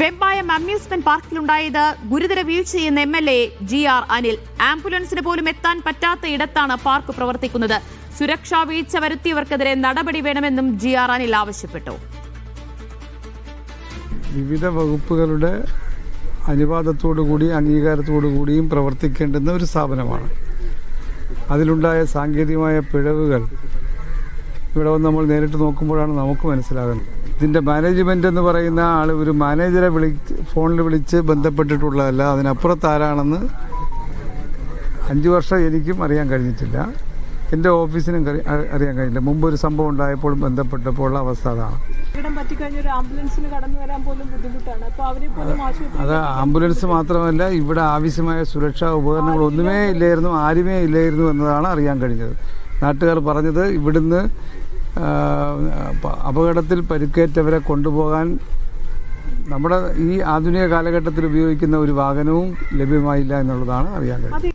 Vembayam amusement പാർക്കിലുണ്ടായത് ഗുരുതര വീഴ്ചയെന്ന് MLA GR Anil. ആംബുലൻസിന് പോലും എത്താൻ പറ്റാത്ത ഇടത്താണ് പാർക്ക് പ്രവർത്തിക്കുന്നത്. സുരക്ഷാ വീഴ്ച വരുത്തിയവർക്കെതിരെ നടപടി വേണമെന്നും GR അനിൽ ആവശ്യപ്പെട്ടു. വിവിധ വകുപ്പുകളുടെ അനുവാദത്തോടുകൂടി അംഗീകാരത്തോടുകൂടിയും പ്രവർത്തിക്കേണ്ടുന്ന ഒരു സ്ഥാപനമാണ്. അതിലുണ്ടായ സാങ്കേതികമായ പിഴവുകൾ ഇവിടെ വന്ന് നമ്മൾ നേരിട്ട് നോക്കുമ്പോഴാണ് നമുക്ക് മനസ്സിലാകുന്നത്. ഇതിൻ്റെ മാനേജ്മെൻ്റ് എന്ന് പറയുന്ന ആൾ ഒരു മാനേജറെ ഫോണിൽ വിളിച്ച് ബന്ധപ്പെട്ടിട്ടുള്ളതല്ല. അതിനപ്പുറത്ത് ആരാണെന്ന് 5 വർഷം എനിക്കും അറിയാൻ കഴിഞ്ഞിട്ടില്ല, എൻ്റെ ഓഫീസിനും അറിയാൻ കഴിഞ്ഞില്ല. മുമ്പ് ഒരു സംഭവം ഉണ്ടായപ്പോൾ ബന്ധപ്പെട്ടപ്പോൾ ഉള്ള അവസ്ഥ അതാണ്. അത് ആംബുലൻസ് മാത്രമല്ല, ഇവിടെ ആവശ്യമായ സുരക്ഷാ ഉപകരണങ്ങൾ ഒന്നുമേ ഇല്ലായിരുന്നു, ആരുമേ ഇല്ലായിരുന്നു എന്നതാണ് അറിയാൻ കഴിഞ്ഞത്. നാട്ടുകാർ പറഞ്ഞത് ഇവിടുന്ന് അപകടത്തിൽ പരിക്കേറ്റവരെ കൊണ്ടുപോകാൻ നമ്മുടെ ഈ ആധുനിക കാലഘട്ടത്തിൽ ഉപയോഗിക്കുന്ന ഒരു വാഹനവും ലഭ്യമായില്ല എന്നുള്ളതാണ് അറിയാൻ കഴിഞ്ഞത്.